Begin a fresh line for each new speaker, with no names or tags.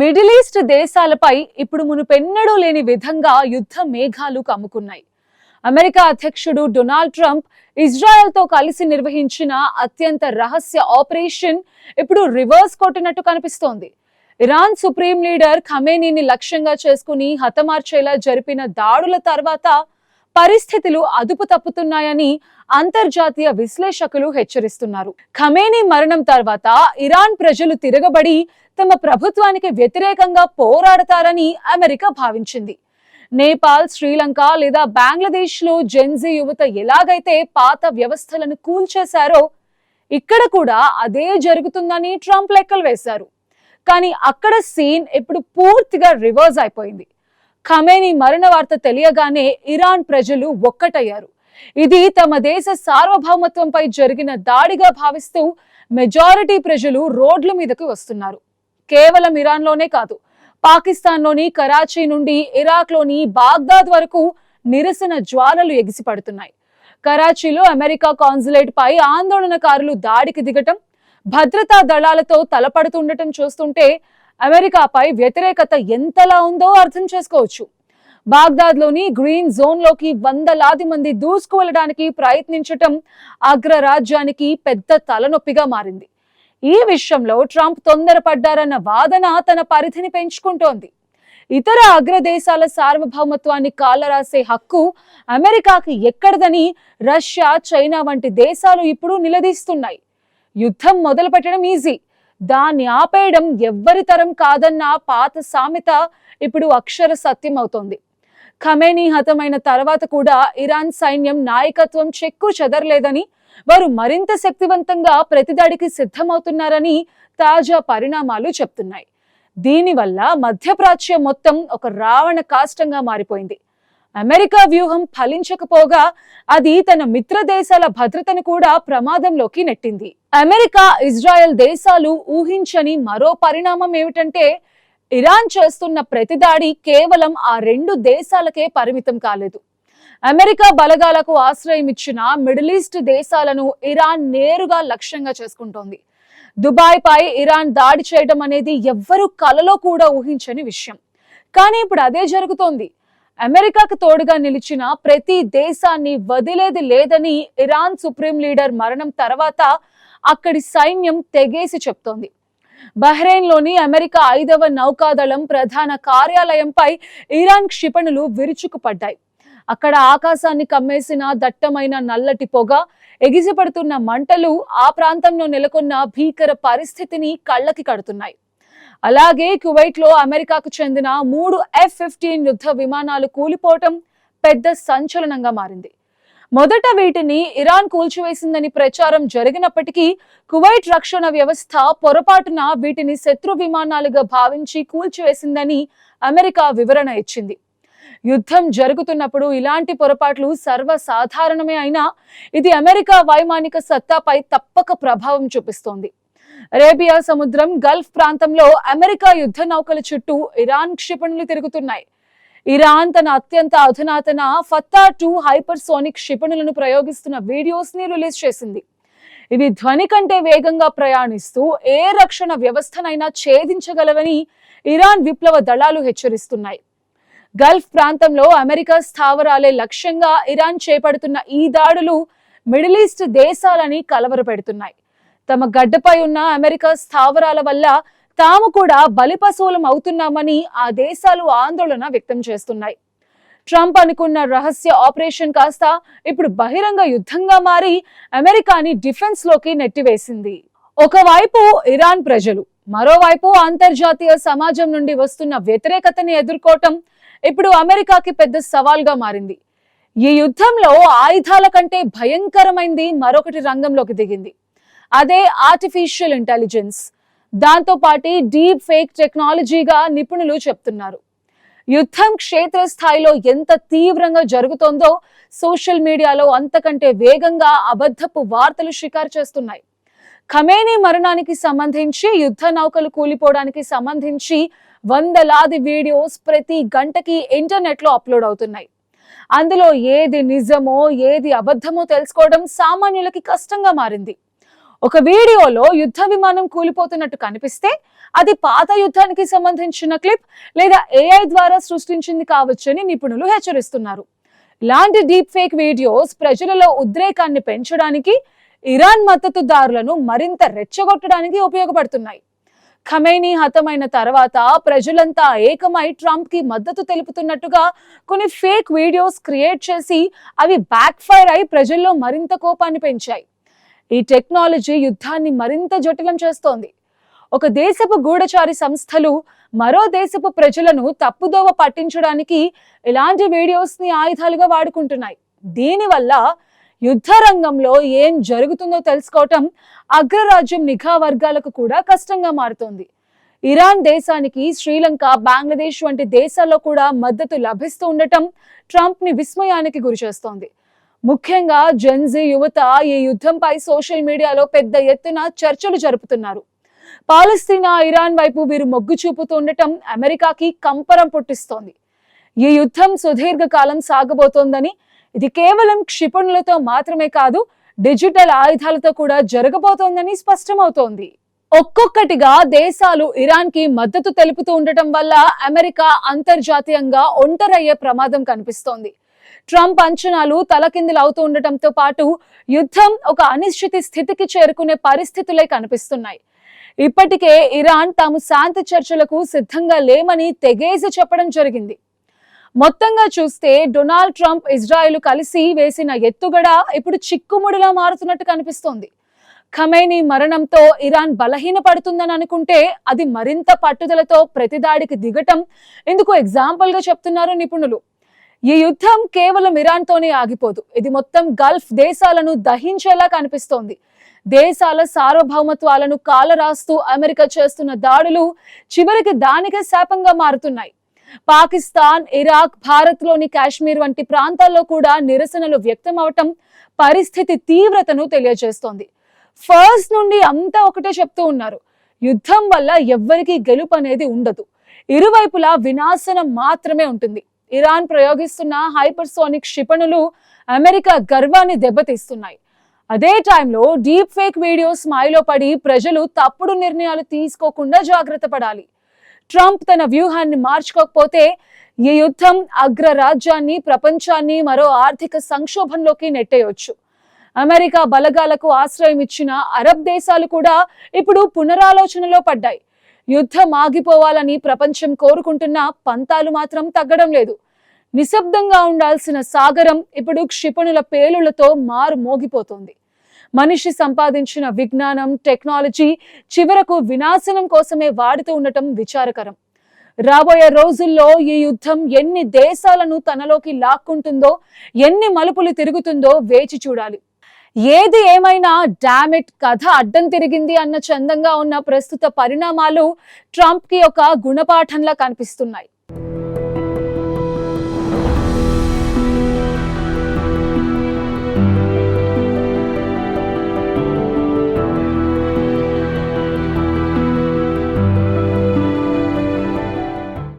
Middle east దేశాలపై ఇప్పుడు మునుపెన్నడూ లేని విధంగా యుద్ధ మేఘాలు కమ్ముకున్నాయి. అమెరికా అధ్యక్షుడు డొనాల్డ్ ట్రంప్ ఇజ్రాయెల్తో కలిసి నిర్వహించిన అత్యంత రహస్య ఆపరేషన్ ఇప్పుడు రివర్స్ కొట్టినట్టు కనిపిస్తోంది. ఇరాన్ సుప్రీం లీడర్ ఖమేనీని లక్ష్యంగా చేసుకుని హతమార్చేలా జరిపిన దాడుల తర్వాత పరిస్థితులు అదుపు తప్పుతున్నాయని అంతర్జాతీయ విశ్లేషకులు హెచ్చరిస్తున్నారు. ఖమేనీ మరణం తర్వాత ఇరాన్ ప్రజలు తిరగబడి తమ ప్రభుత్వానికి వ్యతిరేకంగా పోరాడతారని అమెరికా భావించింది. నేపాల్, శ్రీలంక లేదా బంగ్లాదేశ్ లో జెన్జీ యువత ఎలాగైతే పాత వ్యవస్థలను కూల్చేశారో ఇక్కడ కూడా అదే జరుగుతుందని ట్రంప్ లెక్కలు వేశారు. కానీ అక్కడ సీన్ ఇప్పుడు పూర్తిగా రివర్స్ అయిపోయింది. ఖమేనీ మరణ వార్త తెలియగానే ఇరాన్ ప్రజలు ఒక్కటయ్యారు. ఇది తమ దేశ సార్వభౌమత్వంపై జరిగిన దాడిగా భావిస్తూ మెజారిటీ ప్రజలు రోడ్ల మీదకు వస్తున్నారు. కేవలం ఇరాన్లోనే కాదు, పాకిస్తాన్లోని కరాచీ నుండి ఇరాక్లోని బాగ్దాద్ వరకు నిరసన జ్వాలలు ఎగిసిపడుతున్నాయి. కరాచీలో అమెరికా కాన్సులేట్ పై ఆందోళనకారులు దాడికి దిగటం, భద్రతా దళాలతో తలపడుతుండటం చూస్తుంటే అమెరికాపై వ్యతిరేకత ఎంతలా ఉందో అర్థం చేసుకోవచ్చు. బాగ్దాద్ లోని గ్రీన్ జోన్ లోకి వందలాది మంది దూసుకు వెళ్ళడానికి ప్రయత్నించటం అగ్రరాజ్యానికి పెద్ద తలనొప్పిగా మారింది. ఈ విషయంలో ట్రంప్ తొందరపడ్డారన్న వాదన తన పరిధిని పెంచుకుంటోంది. ఇతర అగ్రదేశాల సార్వభౌమత్వాన్ని కాలరాసే హక్కు అమెరికాకి ఎక్కడదని రష్యా, చైనా వంటి దేశాలు ఇప్పుడు నిలదీస్తున్నాయి. యుద్ధం మొదలు పెట్టడం ఈజీ, దాన్ని ఆపేయడం ఎవ్వరి తరం కాదన్న పాత సామెత ఇప్పుడు అక్షర సత్యం అవుతోంది. ఖమేనీ హతమైన తర్వాత కూడా ఇరాన్ సైన్యం నాయకత్వం చెక్కు చెదరలేదని, వారు మరింత శక్తివంతంగా ప్రతిదాడికి సిద్ధమవుతున్నారని తాజా పరిణామాలు చెప్తున్నాయి. దీనివల్ల మధ్యప్రాచ్యం మొత్తం ఒక రావణ కాష్టంగా మారిపోయింది. అమెరికా వ్యూహం ఫలించకపోగా అది తన మిత్ర దేశాల భద్రతను కూడా ప్రమాదంలోకి నెట్టింది. అమెరికా, ఇజ్రాయెల్ దేశాలు ఊహించని మరో పరిణామం ఏమిటంటే ఇరాన్ చేస్తున్న ప్రతిదాడి కేవలం ఆ రెండు దేశాలకే పరిమితం కాలేదు. అమెరికా బలగాలకు ఆశ్రయం ఇచ్చిన మిడిల్ ఈస్ట్ దేశాలను ఇరాన్ నేరుగా లక్ష్యంగా చేసుకుంటోంది. దుబాయ్ పై ఇరాన్ దాడి చేయడం అనేది ఎవ్వరూ కలలో కూడా ఊహించని విషయం. కానీ ఇప్పుడు అదే జరుగుతోంది. అమెరికాకు తోడుగా నిలిచిన ప్రతి దేశాన్ని వదిలేది లేదని ఇరాన్ సుప్రీం లీడర్ మరణం తర్వాత అక్కడి సైన్యం తెగేసి చెప్తోంది. బహ్రెయిన్ లోని అమెరికా 5వ నౌకాదళం ప్రధాన కార్యాలయంపై ఇరాన్ క్షిపణులు విరుచుకుపడ్డాయి. అక్కడ ఆకాశాన్ని కమ్మేసిన దట్టమైన నల్లటి పొగ, ఎగిసిపడుతున్న మంటలు ఆ ప్రాంతంలో నెలకొన్న భీకర పరిస్థితిని కళ్ళకి కడుతున్నాయి. అలాగే కువైట్ లో అమెరికాకు చెందిన 3 F-15 యుద్ధ విమానాలు కూలిపోవటం పెద్ద సంచలనంగా మారింది. మొదట వీటిని ఇరాన్ కూల్చివేసిందని ప్రచారం జరిగినప్పటికీ కువైట్ రక్షణ వ్యవస్థ పొరపాటున వీటిని శత్రు విమానాలుగా భావించి కూల్చివేసిందని అమెరికా వివరణ ఇచ్చింది. యుద్ధం జరుగుతున్నప్పుడు ఇలాంటి పొరపాట్లు సర్వసాధారణమే అయినా ఇది అమెరికా వైమానిక సత్తాపై తప్పక ప్రభావం చూపిస్తోంది. అరేబియా సముద్రం, గల్ఫ్ ప్రాంతంలో అమెరికా యుద్ధ నౌకల చుట్టూ ఇరాన్ క్షిపణులు తిరుగుతున్నాయి. ఇరాన్ తన అత్యంత అధునాతన ఫత్తా-2 హైపర్సోనిక్ క్షిపణులను ప్రయోగిస్తున్న వీడియోస్ ని రిలీజ్ చేసింది. ఇవి ధ్వని కంటే వేగంగా ప్రయాణిస్తూ ఏ రక్షణ వ్యవస్థనైనా ఛేదించగలవని ఇరాన్ విప్లవ దళాలు హెచ్చరిస్తున్నాయి. గల్ఫ్ ప్రాంతంలో అమెరికా స్థావరాలే లక్ష్యంగా ఇరాన్ చేపడుతున్న ఈ దాడులు మిడిల్ ఈస్ట్ దేశాలని కలవరపెడుతున్నాయి. తమ గడ్డపై ఉన్న అమెరికా స్థావరాల వల్ల తాము కూడా బలిపశువులం అవుతున్నామని ఆ దేశాలు ఆందోళన వ్యక్తం చేస్తున్నాయి. ట్రంప్ అనుకున్న రహస్య ఆపరేషన్ కాస్త ఇప్పుడు బహిరంగ యుద్ధంగా మారి అమెరికాని డిఫెన్స్ లోకి నెట్టివేసింది. ఒకవైపు ఇరాన్ ప్రజలు, మరోవైపు అంతర్జాతీయ సమాజం నుండి వస్తున్న వ్యతిరేకతని ఎదుర్కోవటం ఇప్పుడు అమెరికాకి పెద్ద సవాల్గా మారింది. ఈ యుద్ధంలో ఆయుధాల కంటే భయంకరమైంది మరొకటి రంగంలోకి దిగింది. అదే ఆర్టిఫిషియల్ ఇంటెలిజెన్స్. దాంతో పాటు డీప్ ఫేక్ టెక్నాలజీగా నిపుణులు చెప్తున్నారు. యుద్ధం క్షేత్రస్థాయిలో ఎంత తీవ్రంగా జరుగుతోందో సోషల్ మీడియాలో అంతకంటే వేగంగా అబద్ధపు వార్తలు షికారు చేస్తున్నాయి. ఖమేనీ మరణానికి సంబంధించి, యుద్ధ నౌకలు కూలిపోవడానికి సంబంధించి వందలాది వీడియోస్ ప్రతి గంటకి ఇంటర్నెట్ లో అప్లోడ్ అవుతున్నాయి. అందులో ఏది నిజమో ఏది అబద్ధమో తెలుసుకోవడం సామాన్యులకి కష్టంగా మారింది. ఒక వీడియోలో యుద్ధ విమానం కూలిపోతున్నట్టు కనిపిస్తే అది పాత యుద్ధానికి సంబంధించిన క్లిప్ లేదా AI ద్వారా సృష్టించింది కావచ్చని నిపుణులు హెచ్చరిస్తున్నారు. ఇలాంటి డీప్ ఫేక్ వీడియోస్ ప్రజలలో ఉద్రేకాన్ని పెంచడానికి, ఇరాన్ మద్దతుదారులను మరింత రెచ్చగొట్టడానికి ఉపయోగపడుతున్నాయి. ఖమేనీ హతమైన తర్వాత ప్రజలంతా ఏకమై ట్రంప్ కి మద్దతు తెలుపుతున్నట్టుగా కొన్ని ఫేక్ వీడియోస్ క్రియేట్ చేసి అవి బ్యాక్ ఫైర్ అయి ప్రజల్లో మరింత కోపాన్ని పెంచాయి. ఈ టెక్నాలజీ యుద్ధాన్ని మరింత జటిలం చేస్తోంది. ఒక దేశపు గూఢచారి సంస్థలు మరో దేశపు ప్రజలను తప్పుదోవ పట్టించడానికి ఇలాంటి వీడియోస్ ని ఆయుధాలుగా వాడుకుంటున్నాయి. దీనివల్ల యుద్ధ రంగంలో ఏం జరుగుతుందో తెలుసుకోవటం అగ్రరాజ్యం నిఘా వర్గాలకు కూడా కష్టంగా మారుతోంది. ఇరాన్ దేశానికి శ్రీలంక, బంగ్లాదేశ్ వంటి దేశాల్లో కూడా మద్దతు లభిస్తూ ఉండటం ట్రంప్ ని విస్మయానికి గురిచేస్తోంది. ముఖ్యంగా జెన్జీ యువత ఈ యుద్ధంపై సోషల్ మీడియాలో పెద్ద ఎత్తున చర్చలు జరుపుతున్నారు. పాలస్తీనా, ఇరాన్ వైపు వీరు మొగ్గు చూపుతూ ఉండటం అమెరికాకి కంపరం పుట్టిస్తోంది. ఈ యుద్ధం సుదీర్ఘకాలం సాగబోతోందని, ఇది కేవలం క్షిపణులతో మాత్రమే కాదు, డిజిటల్ ఆయుధాలతో కూడా జరగబోతోందని స్పష్టమవుతోంది. ఒక్కొక్కటిగా దేశాలు ఇరాన్ కి మద్దతు తెలుపుతూ ఉండటం వల్ల అమెరికా అంతర్జాతీయంగా ఒంటరయ్యే ప్రమాదం కనిపిస్తోంది. ట్రంప్ అంచనాలు తలకిందులు అవుతూ ఉండటంతో పాటు యుద్ధం ఒక అనిశ్చిత స్థితికి చేరుకునే పరిస్థితులే కనిపిస్తున్నాయి. ఇప్పటికే ఇరాన్ తాము శాంతి చర్చలకు సిద్ధంగా లేమని తెగేసి చెప్పడం జరిగింది. మొత్తంగా చూస్తే డొనాల్డ్ ట్రంప్, ఇజ్రాయెల్ కలిసి వేసిన ఎత్తుగడ ఇప్పుడు చిక్కుముడిలా మారుతున్నట్టు కనిపిస్తోంది. ఖమేనీ మరణంతో ఇరాన్ బలహీనపడుతుందని అనుకుంటే అది మరింత పట్టుదలతో ప్రతిదాడికి దిగటం ఇందుకు ఎగ్జాంపుల్ గా చెప్తున్నారు నిపుణులు. ఈ యుద్ధం కేవలం ఇరాన్ తోనే ఆగిపోదు, ఇది మొత్తం గల్ఫ్ దేశాలను దహించేలా కనిపిస్తోంది. దేశాల సార్వభౌమత్వాలను కాలరాస్తూ అమెరికా చేస్తున్న దాడులు చివరికి దానికే శాపంగా మారుతున్నాయి. పాకిస్తాన్, ఇరాక్, భారత్ లోని కాశ్మీర్ వంటి ప్రాంతాల్లో కూడా నిరసనలు వ్యక్తం అవటం పరిస్థితి తీవ్రతను తెలియజేస్తోంది. ఫస్ట్ నుండి అంతా ఒకటే చెప్తూ ఉన్నారు, యుద్ధం వల్ల ఎవ్వరికీ గెలుపు అనేది ఉండదు, ఇరువైపులా వినాశనం మాత్రమే ఉంటుంది. ఇరాన్ ప్రయోగిస్తున్న హైపర్సోనిక్ క్షిపణులు అమెరికా గర్వాన్ని దెబ్బతీస్తున్నాయి. అదే టైంలో డీప్ ఫేక్ వీడియోస్ మాయలో పడి ప్రజలు తప్పుడు నిర్ణయాలు తీసుకోకుండా జాగ్రత్త పడాలి. ట్రంప్ తన వ్యూహాన్ని మార్చుకోకపోతే ఈ యుద్ధం అగ్రరాజ్యాన్ని, ప్రపంచాన్ని మరో ఆర్థిక సంక్షోభంలోకి నెట్టేయొచ్చు. అమెరికా బలగాలకు ఆశ్రయం ఇచ్చిన అరబ్ దేశాలు కూడా ఇప్పుడు పునరాలోచనలో పడ్డాయి. యుద్ధం ఆగిపోవాలని ప్రపంచం కోరుకుంటున్న పంతాలు మాత్రం తగ్గడం లేదు. నిశ్శబ్దంగా ఉండాల్సిన సాగరం ఇప్పుడు క్షిపణుల పేలుళ్లతో మారు మోగిపోతోంది. మనిషి సంపాదించిన విజ్ఞానం, టెక్నాలజీ చివరకు వినాశనం కోసమే వాడుతూ ఉండటం విచారకరం. రాబోయే రోజుల్లో ఈ యుద్ధం ఎన్ని దేశాలను తనలోకి లాక్కుంటుందో, ఎన్ని మలుపులు తిరుగుతుందో వేచి చూడాలి. ఏది ఏమైనా డామిట్, కథ అడ్డం తిరిగింది అన్న చందంగా ఉన్న ప్రస్తుత పరిణామాలు ట్రంప్ కి ఒక గుణపాఠంలా కనిపిస్తున్నాయి.